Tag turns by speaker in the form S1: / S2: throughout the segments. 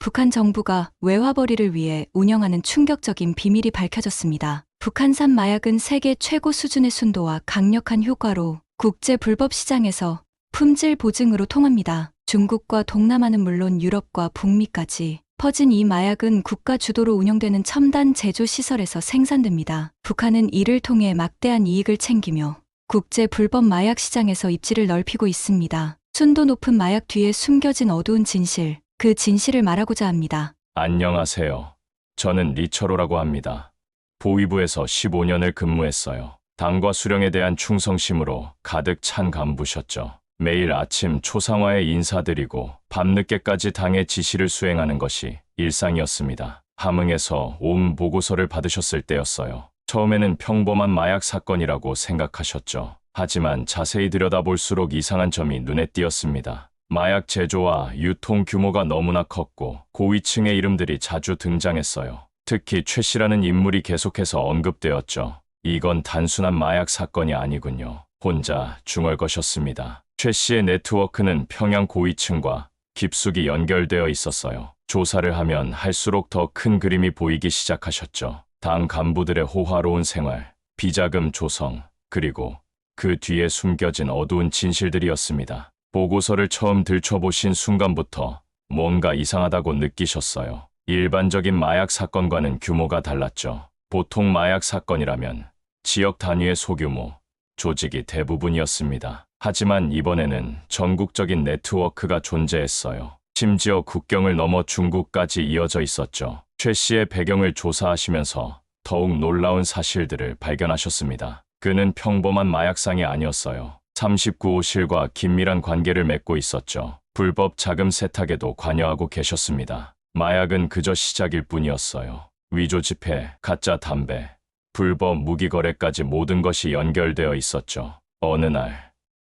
S1: 북한 정부가 외화벌이를 위해 운영하는 충격적인 비밀이 밝혀졌습니다. 북한산 마약은 세계 최고 수준의 순도와 강력한 효과로 국제 불법 시장에서 품질 보증으로 통합니다. 중국과 동남아는 물론 유럽과 북미까지 퍼진 이 마약은 국가 주도로 운영되는 첨단 제조 시설에서 생산됩니다. 북한은 이를 통해 막대한 이익을 챙기며 국제 불법 마약 시장에서 입지를 넓히고 있습니다. 순도 높은 마약 뒤에 숨겨진 어두운 진실, 그 진실을 말하고자 합니다.
S2: 안녕하세요. 저는 리처로라고 합니다. 보위부에서 15년을 근무했어요. 당과 수령에 대한 충성심으로 가득 찬 간부셨죠. 매일 아침 초상화에 인사드리고 밤늦게까지 당의 지시를 수행하는 것이 일상이었습니다. 함흥에서 온 보고서를 받으셨을 때였어요. 처음에는 평범한 마약 사건이라고 생각하셨죠. 하지만 자세히 들여다볼수록 이상한 점이 눈에 띄었습니다. 마약 제조와 유통 규모가 너무나 컸고 고위층의 이름들이 자주 등장했어요. 특히 최 씨라는 인물이 계속해서 언급되었죠. 이건 단순한 마약 사건이 아니군요. 혼자 중얼거셨습니다. 최 씨의 네트워크는 평양 고위층과 깊숙이 연결되어 있었어요. 조사를 하면 할수록 더 큰 그림이 보이기 시작하셨죠. 당 간부들의 호화로운 생활, 비자금 조성, 그리고 그 뒤에 숨겨진 어두운 진실들이었습니다. 보고서를 처음 들춰보신 순간부터 뭔가 이상하다고 느끼셨어요. 일반적인 마약 사건과는 규모가 달랐죠. 보통 마약 사건이라면 지역 단위의 소규모, 조직이 대부분이었습니다. 하지만 이번에는 전국적인 네트워크가 존재했어요. 심지어 국경을 넘어 중국까지 이어져 있었죠. 최 씨의 배경을 조사하시면서 더욱 놀라운 사실들을 발견하셨습니다. 그는 평범한 마약상이 아니었어요. 39호실과 긴밀한 관계를 맺고 있었죠. 불법 자금 세탁에도 관여하고 계셨습니다. 마약은 그저 시작일 뿐이었어요. 위조 지폐, 가짜 담배, 불법 무기 거래까지 모든 것이 연결되어 있었죠. 어느 날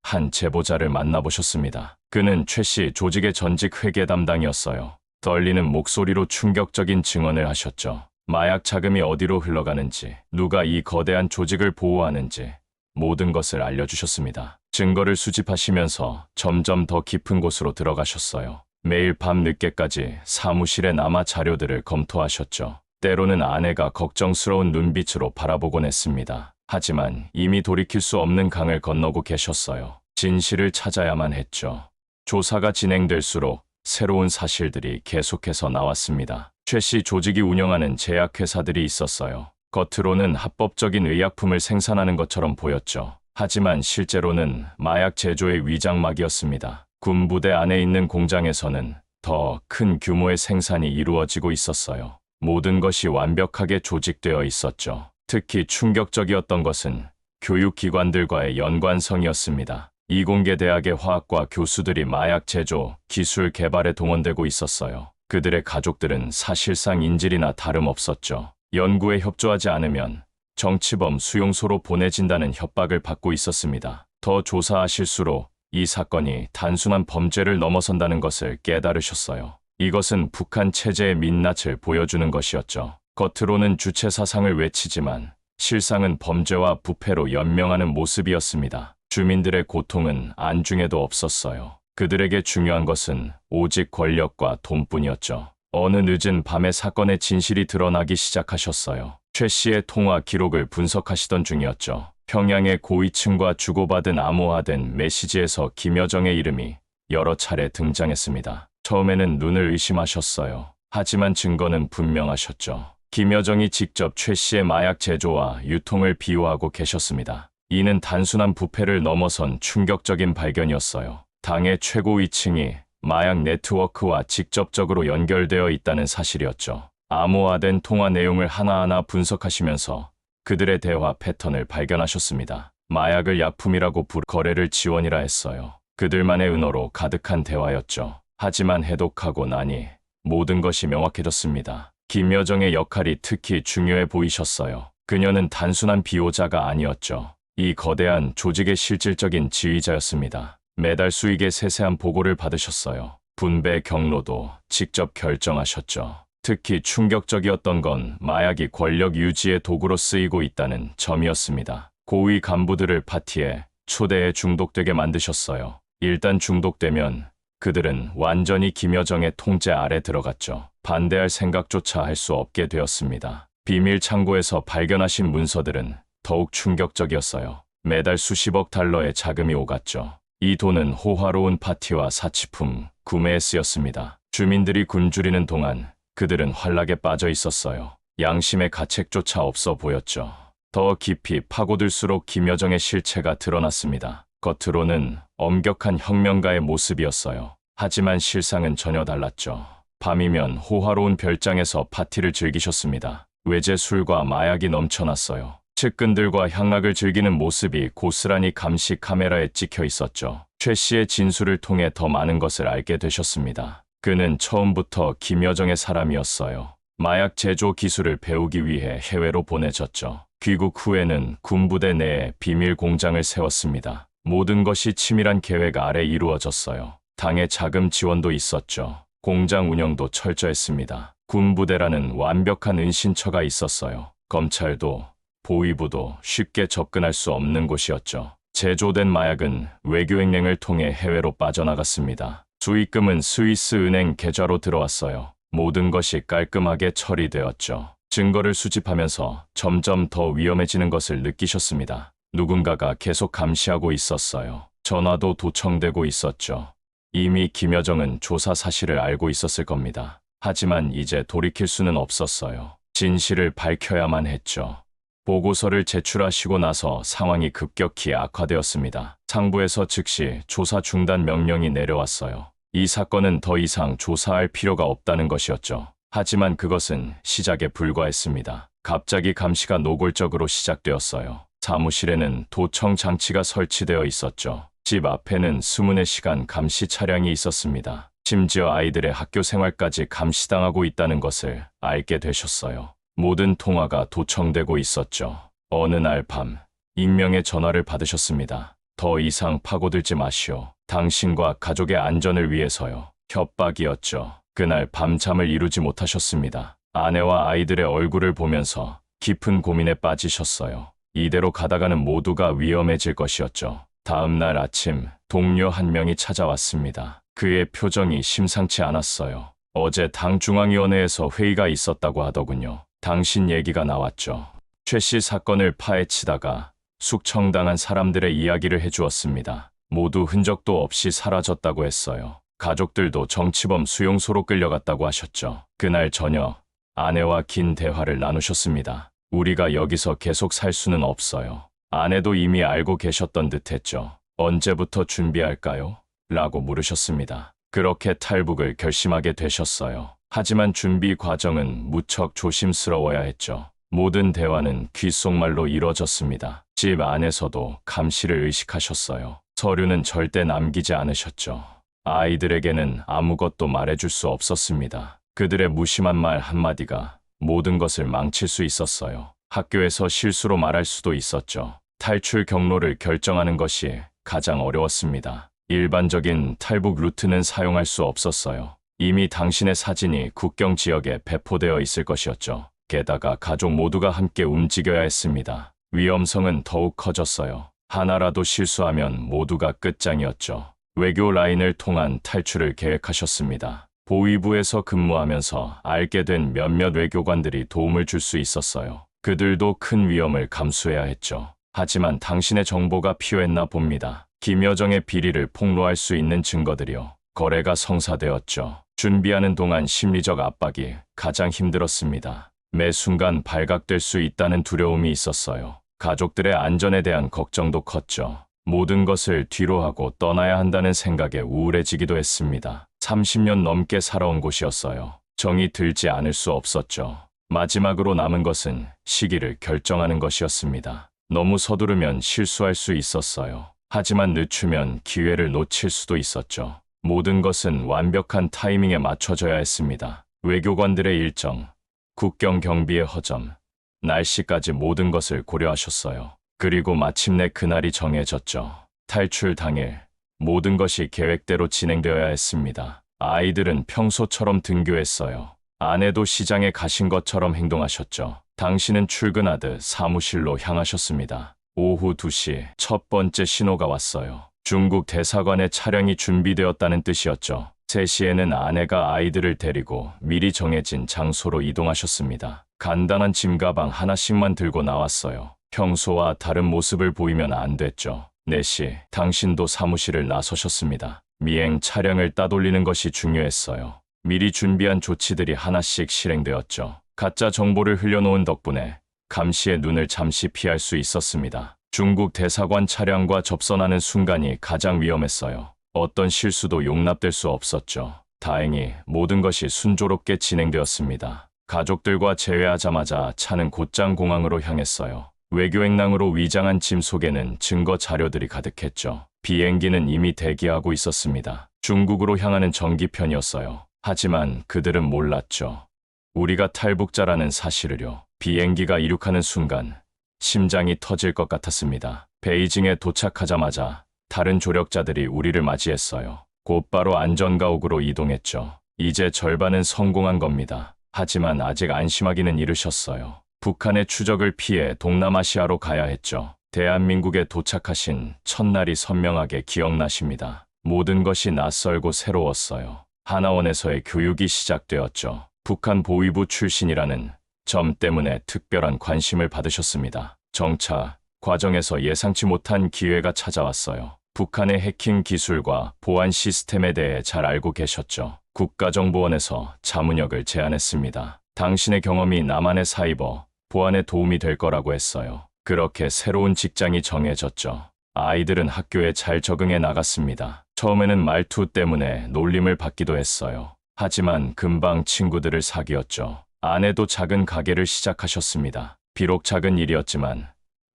S2: 한 제보자를 만나보셨습니다. 그는 최 씨 조직의 전직 회계 담당이었어요. 떨리는 목소리로 충격적인 증언을 하셨죠. 마약 자금이 어디로 흘러가는지, 누가 이 거대한 조직을 보호하는지 모든 것을 알려주셨습니다. 증거를 수집하시면서 점점 더 깊은 곳으로 들어가셨어요. 매일 밤 늦게까지 사무실에 남아 자료들을 검토하셨죠. 때로는 아내가 걱정스러운 눈빛으로 바라보곤 했습니다. 하지만 이미 돌이킬 수 없는 강을 건너고 계셨어요. 진실을 찾아야만 했죠. 조사가 진행될수록 새로운 사실들이 계속해서 나왔습니다. 최 씨 조직이 운영하는 제약회사들이 있었어요. 겉으로는 합법적인 의약품을 생산하는 것처럼 보였죠. 하지만 실제로는 마약 제조의 위장막이었습니다. 군부대 안에 있는 공장에서는 더 큰 규모의 생산이 이루어지고 있었어요. 모든 것이 완벽하게 조직되어 있었죠. 특히 충격적이었던 것은 교육기관들과의 연관성이었습니다. 이공계 대학의 화학과 교수들이 마약 제조, 기술 개발에 동원되고 있었어요. 그들의 가족들은 사실상 인질이나 다름없었죠. 연구에 협조하지 않으면 정치범 수용소로 보내진다는 협박을 받고 있었습니다. 더 조사하실수록 이 사건이 단순한 범죄를 넘어선다는 것을 깨달으셨어요. 이것은 북한 체제의 민낯을 보여주는 것이었죠. 겉으로는 주체 사상을 외치지만 실상은 범죄와 부패로 연명하는 모습이었습니다. 주민들의 고통은 안중에도 없었어요. 그들에게 중요한 것은 오직 권력과 돈뿐이었죠. 어느 늦은 밤에 사건의 진실이 드러나기 시작하셨어요. 최 씨의 통화 기록을 분석하시던 중이었죠. 평양의 고위층과 주고받은 암호화된 메시지에서 김여정의 이름이 여러 차례 등장했습니다. 처음에는 눈을 의심하셨어요. 하지만 증거는 분명하셨죠. 김여정이 직접 최 씨의 마약 제조와 유통을 비호하고 계셨습니다. 이는 단순한 부패를 넘어선 충격적인 발견이었어요. 당의 최고위층이 마약 네트워크와 직접적으로 연결되어 있다는 사실이었죠. 암호화된 통화 내용을 하나하나 분석하시면서 그들의 대화 패턴을 발견하셨습니다. 마약을 약품이라고 부르 거래를 지원이라 했어요. 그들만의 은어로 가득한 대화였죠. 하지만 해독하고 나니 모든 것이 명확해졌습니다. 김여정의 역할이 특히 중요해 보이셨어요. 그녀는 단순한 비호자가 아니었죠. 이 거대한 조직의 실질적인 지휘자였습니다. 매달 수익의 세세한 보고를 받으셨어요. 분배 경로도 직접 결정하셨죠. 특히 충격적이었던 건 마약이 권력 유지의 도구로 쓰이고 있다는 점이었습니다. 고위 간부들을 파티에 초대해 중독되게 만드셨어요. 일단 중독되면 그들은 완전히 김여정의 통제 아래 들어갔죠. 반대할 생각조차 할 수 없게 되었습니다. 비밀 창고에서 발견하신 문서들은 더욱 충격적이었어요. 매달 수십억 달러의 자금이 오갔죠. 이 돈은 호화로운 파티와 사치품 구매에 쓰였습니다. 주민들이 굶주리는 동안 그들은 환락에 빠져 있었어요. 양심의 가책조차 없어 보였죠. 더 깊이 파고들수록 김여정의 실체가 드러났습니다. 겉으로는 엄격한 혁명가의 모습이었어요. 하지만 실상은 전혀 달랐죠. 밤이면 호화로운 별장에서 파티를 즐기셨습니다. 외제 술과 마약이 넘쳐났어요. 측근들과 향락을 즐기는 모습이 고스란히 감시 카메라에 찍혀 있었죠. 최 씨의 진술을 통해 더 많은 것을 알게 되셨습니다. 그는 처음부터 김여정의 사람이었어요. 마약 제조 기술을 배우기 위해 해외로 보내졌죠. 귀국 후에는 군부대 내에 비밀 공장을 세웠습니다. 모든 것이 치밀한 계획 아래 이루어졌어요. 당의 자금 지원도 있었죠. 공장 운영도 철저했습니다. 군부대라는 완벽한 은신처가 있었어요. 검찰도 보위부도 쉽게 접근할 수 없는 곳이었죠. 제조된 마약은 외교행령을 통해 해외로 빠져나갔습니다. 수익금은 스위스 은행 계좌로 들어왔어요. 모든 것이 깔끔하게 처리되었죠. 증거를 수집하면서 점점 더 위험해지는 것을 느끼셨습니다. 누군가가 계속 감시하고 있었어요. 전화도 도청되고 있었죠. 이미 김여정은 조사 사실을 알고 있었을 겁니다. 하지만 이제 돌이킬 수는 없었어요. 진실을 밝혀야만 했죠. 보고서를 제출하시고 나서 상황이 급격히 악화되었습니다. 상부에서 즉시 조사 중단 명령이 내려왔어요. 이 사건은 더 이상 조사할 필요가 없다는 것이었죠. 하지만 그것은 시작에 불과했습니다. 갑자기 감시가 노골적으로 시작되었어요. 사무실에는 도청 장치가 설치되어 있었죠. 집 앞에는 수문의 시간 감시 차량이 있었습니다. 심지어 아이들의 학교 생활까지 감시당하고 있다는 것을 알게 되셨어요. 모든 통화가 도청되고 있었죠. 어느 날 밤, 익명의 전화를 받으셨습니다. 더 이상 파고들지 마시오. 당신과 가족의 안전을 위해서요. 협박이었죠. 그날 밤잠을 이루지 못하셨습니다. 아내와 아이들의 얼굴을 보면서 깊은 고민에 빠지셨어요. 이대로 가다가는 모두가 위험해질 것이었죠. 다음 날 아침 동료 한 명이 찾아왔습니다. 그의 표정이 심상치 않았어요. 어제 당 중앙위원회에서 회의가 있었다고 하더군요. 당신 얘기가 나왔죠. 최 씨 사건을 파헤치다가 숙청당한 사람들의 이야기를 해주었습니다. 모두 흔적도 없이 사라졌다고 했어요. 가족들도 정치범 수용소로 끌려갔다고 하셨죠. 그날 저녁 아내와 긴 대화를 나누셨습니다. 우리가 여기서 계속 살 수는 없어요. 아내도 이미 알고 계셨던 듯했죠. 언제부터 준비할까요? 라고 물으셨습니다. 그렇게 탈북을 결심하게 되셨어요. 하지만 준비 과정은 무척 조심스러워야 했죠. 모든 대화는 귓속말로 이뤄졌습니다. 집 안에서도 감시를 의식하셨어요. 서류는 절대 남기지 않으셨죠. 아이들에게는 아무것도 말해줄 수 없었습니다. 그들의 무심한 말 한마디가 모든 것을 망칠 수 있었어요. 학교에서 실수로 말할 수도 있었죠. 탈출 경로를 결정하는 것이 가장 어려웠습니다. 일반적인 탈북 루트는 사용할 수 없었어요. 이미 당신의 사진이 국경 지역에 배포되어 있을 것이었죠. 게다가 가족 모두가 함께 움직여야 했습니다. 위험성은 더욱 커졌어요. 하나라도 실수하면 모두가 끝장이었죠. 외교 라인을 통한 탈출을 계획하셨습니다. 보위부에서 근무하면서 알게 된 몇몇 외교관들이 도움을 줄 수 있었어요. 그들도 큰 위험을 감수해야 했죠. 하지만 당신의 정보가 필요했나 봅니다. 김여정의 비리를 폭로할 수 있는 증거들이요. 거래가 성사되었죠. 준비하는 동안 심리적 압박이 가장 힘들었습니다. 매 순간 발각될 수 있다는 두려움이 있었어요. 가족들의 안전에 대한 걱정도 컸죠. 모든 것을 뒤로 하고 떠나야 한다는 생각에 우울해지기도 했습니다. 30년 넘게 살아온 곳이었어요. 정이 들지 않을 수 없었죠. 마지막으로 남은 것은 시기를 결정하는 것이었습니다. 너무 서두르면 실수할 수 있었어요. 하지만 늦추면 기회를 놓칠 수도 있었죠. 모든 것은 완벽한 타이밍에 맞춰져야 했습니다. 외교관들의 일정, 국경 경비의 허점, 날씨까지 모든 것을 고려하셨어요. 그리고 마침내 그날이 정해졌죠. 탈출 당일 모든 것이 계획대로 진행되어야 했습니다. 아이들은 평소처럼 등교했어요. 아내도 시장에 가신 것처럼 행동하셨죠. 당신은 출근하듯 사무실로 향하셨습니다. 오후 2시 첫 번째 신호가 왔어요. 중국 대사관에 차량이 준비되었다는 뜻이었죠. 3시에는 아내가 아이들을 데리고 미리 정해진 장소로 이동하셨습니다. 간단한 짐 가방 하나씩만 들고 나왔어요. 평소와 다른 모습을 보이면 안 됐죠. 4시, 당신도 사무실을 나서셨습니다. 미행 차량을 따돌리는 것이 중요했어요. 미리 준비한 조치들이 하나씩 실행되었죠. 가짜 정보를 흘려놓은 덕분에 감시의 눈을 잠시 피할 수 있었습니다. 중국 대사관 차량과 접선하는 순간이 가장 위험했어요. 어떤 실수도 용납될 수 없었죠. 다행히 모든 것이 순조롭게 진행되었습니다. 가족들과 재회하자마자 차는 곧장 공항으로 향했어요. 외교행랑으로 위장한 짐 속에는 증거 자료들이 가득했죠. 비행기는 이미 대기하고 있었습니다. 중국으로 향하는 전기편이었어요. 하지만 그들은 몰랐죠. 우리가 탈북자라는 사실을요. 비행기가 이륙하는 순간 심장이 터질 것 같았습니다. 베이징에 도착하자마자 다른 조력자들이 우리를 맞이했어요. 곧바로 안전가옥으로 이동했죠. 이제 절반은 성공한 겁니다. 하지만 아직 안심하기는 이르셨어요. 북한의 추적을 피해 동남아시아로 가야 했죠. 대한민국에 도착하신 첫날이 선명하게 기억나십니다. 모든 것이 낯설고 새로웠어요. 하나원에서의 교육이 시작되었죠. 북한 보위부 출신이라는 점 때문에 특별한 관심을 받으셨습니다. 정차 과정에서 예상치 못한 기회가 찾아왔어요. 북한의 해킹 기술과 보안 시스템에 대해 잘 알고 계셨죠. 국가정보원에서 자문역을 제안했습니다. 당신의 경험이 남한의 사이버 보안에 도움이 될 거라고 했어요. 그렇게 새로운 직장이 정해졌죠. 아이들은 학교에 잘 적응해 나갔습니다. 처음에는 말투 때문에 놀림을 받기도 했어요. 하지만 금방 친구들을 사귀었죠. 아내도 작은 가게를 시작하셨습니다. 비록 작은 일이었지만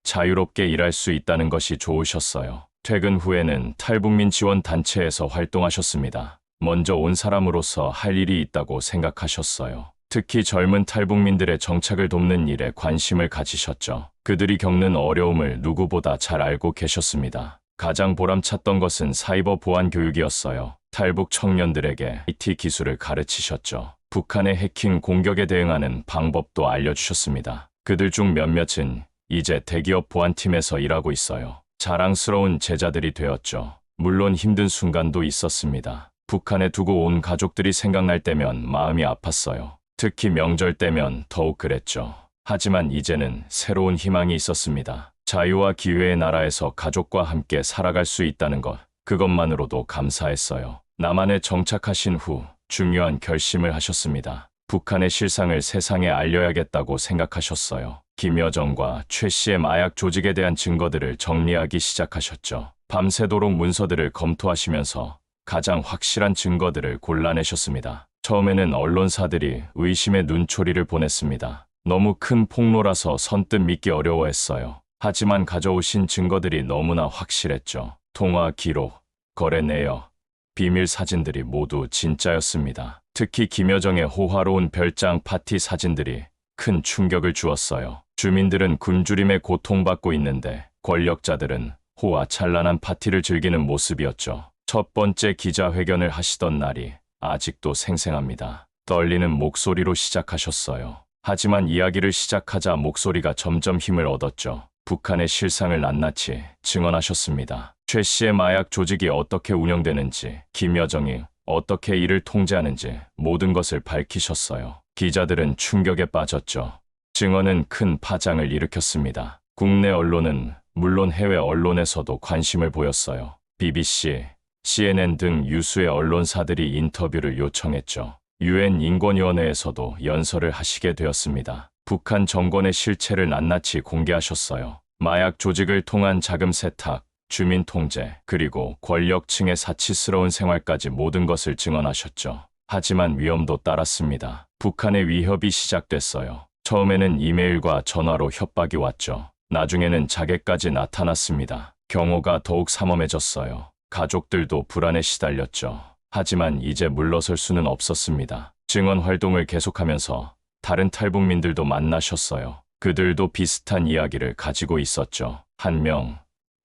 S2: 자유롭게 일할 수 있다는 것이 좋으셨어요. 퇴근 후에는 탈북민 지원 단체에서 활동하셨습니다. 먼저 온 사람으로서 할 일이 있다고 생각하셨어요. 특히 젊은 탈북민들의 정착을 돕는 일에 관심을 가지셨죠. 그들이 겪는 어려움을 누구보다 잘 알고 계셨습니다. 가장 보람찼던 것은 사이버 보안 교육이었어요. 탈북 청년들에게 IT 기술을 가르치셨죠. 북한의 해킹 공격에 대응하는 방법도 알려주셨습니다. 그들 중 몇몇은 이제 대기업 보안팀에서 일하고 있어요. 자랑스러운 제자들이 되었죠. 물론 힘든 순간도 있었습니다. 북한에 두고 온 가족들이 생각날 때면 마음이 아팠어요. 특히 명절 때면 더욱 그랬죠. 하지만 이제는 새로운 희망이 있었습니다. 자유와 기회의 나라에서 가족과 함께 살아갈 수 있다는 것, 그것만으로도 감사했어요. 남한에 정착하신 후 중요한 결심을 하셨습니다. 북한의 실상을 세상에 알려야겠다고 생각하셨어요. 김여정과 최 씨의 마약 조직에 대한 증거들을 정리하기 시작하셨죠. 밤새도록 문서들을 검토하시면서 가장 확실한 증거들을 골라내셨습니다. 처음에는 언론사들이 의심의 눈초리를 보냈습니다. 너무 큰 폭로라서 선뜻 믿기 어려워했어요. 하지만 가져오신 증거들이 너무나 확실했죠. 통화 기록, 거래 내역, 비밀 사진들이 모두 진짜였습니다. 특히 김여정의 호화로운 별장 파티 사진들이 큰 충격을 주었어요. 주민들은 굶주림에 고통받고 있는데 권력자들은 호화찬란한 파티를 즐기는 모습이었죠. 첫 번째 기자회견을 하시던 날이 아직도 생생합니다. 떨리는 목소리로 시작하셨어요. 하지만 이야기를 시작하자 목소리가 점점 힘을 얻었죠. 북한의 실상을 낱낱이 증언하셨습니다. 최 씨의 마약 조직이 어떻게 운영되는지, 김여정이 어떻게 이를 통제하는지 모든 것을 밝히셨어요. 기자들은 충격에 빠졌죠. 증언은 큰 파장을 일으켰습니다. 국내 언론은 물론 해외 언론에서도 관심을 보였어요. BBC, CNN 등 유수의 언론사들이 인터뷰를 요청했죠. UN 인권위원회에서도 연설을 하시게 되었습니다. 북한 정권의 실체를 낱낱이 공개하셨어요. 마약 조직을 통한 자금 세탁, 주민 통제, 그리고 권력층의 사치스러운 생활까지 모든 것을 증언하셨죠. 하지만 위험도 따랐습니다. 북한의 위협이 시작됐어요. 처음에는 이메일과 전화로 협박이 왔죠. 나중에는 자객까지 나타났습니다. 경호가 더욱 삼엄해졌어요. 가족들도 불안에 시달렸죠. 하지만 이제 물러설 수는 없었습니다. 증언 활동을 계속하면서 다른 탈북민들도 만나셨어요. 그들도 비슷한 이야기를 가지고 있었죠. 1명,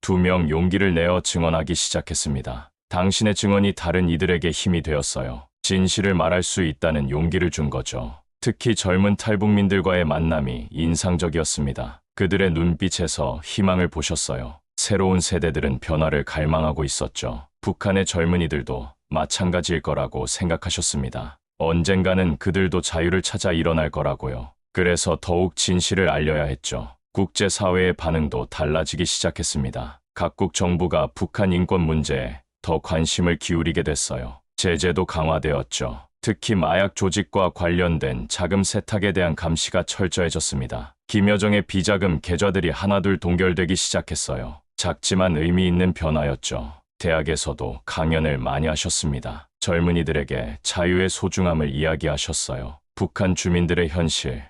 S2: 2명 용기를 내어 증언하기 시작했습니다. 당신의 증언이 다른 이들에게 힘이 되었어요. 진실을 말할 수 있다는 용기를 준 거죠. 특히 젊은 탈북민들과의 만남이 인상적이었습니다. 그들의 눈빛에서 희망을 보셨어요. 새로운 세대들은 변화를 갈망하고 있었죠. 북한의 젊은이들도 마찬가지일 거라고 생각하셨습니다. 언젠가는 그들도 자유를 찾아 일어날 거라고요. 그래서 더욱 진실을 알려야 했죠. 국제사회의 반응도 달라지기 시작했습니다. 각국 정부가 북한 인권 문제에 더 관심을 기울이게 됐어요. 제재도 강화되었죠. 특히 마약 조직과 관련된 자금 세탁에 대한 감시가 철저해졌습니다. 김여정의 비자금 계좌들이 하나둘 동결되기 시작했어요. 작지만 의미 있는 변화였죠. 대학에서도 강연을 많이 하셨습니다. 젊은이들에게 자유의 소중함을 이야기하셨어요. 북한 주민들의 현실,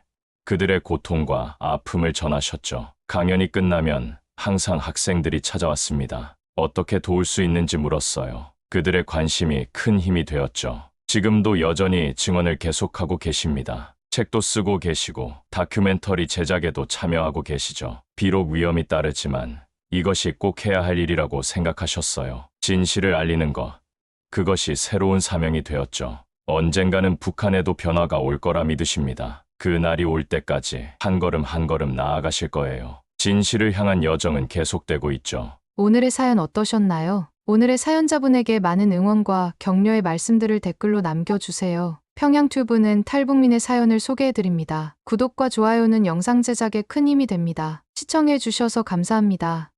S2: 그들의 고통과 아픔을 전하셨죠. 강연이 끝나면 항상 학생들이 찾아왔습니다. 어떻게 도울 수 있는지 물었어요. 그들의 관심이 큰 힘이 되었죠. 지금도 여전히 증언을 계속하고 계십니다. 책도 쓰고 계시고 다큐멘터리 제작에도 참여하고 계시죠. 비록 위험이 따르지만 이것이 꼭 해야 할 일이라고 생각하셨어요. 진실을 알리는 것, 그것이 새로운 사명이 되었죠. 언젠가는 북한에도 변화가 올 거라 믿으십니다. 그 날이 올 때까지 한 걸음 한 걸음 나아가실 거예요. 진실을 향한 여정은 계속되고 있죠.
S3: 오늘의 사연 어떠셨나요? 오늘의 사연자분에게 많은 응원과 격려의 말씀들을 댓글로 남겨주세요. 평양튜브는 탈북민의 사연을 소개해드립니다. 구독과 좋아요는 영상 제작에 큰 힘이 됩니다. 시청해주셔서 감사합니다.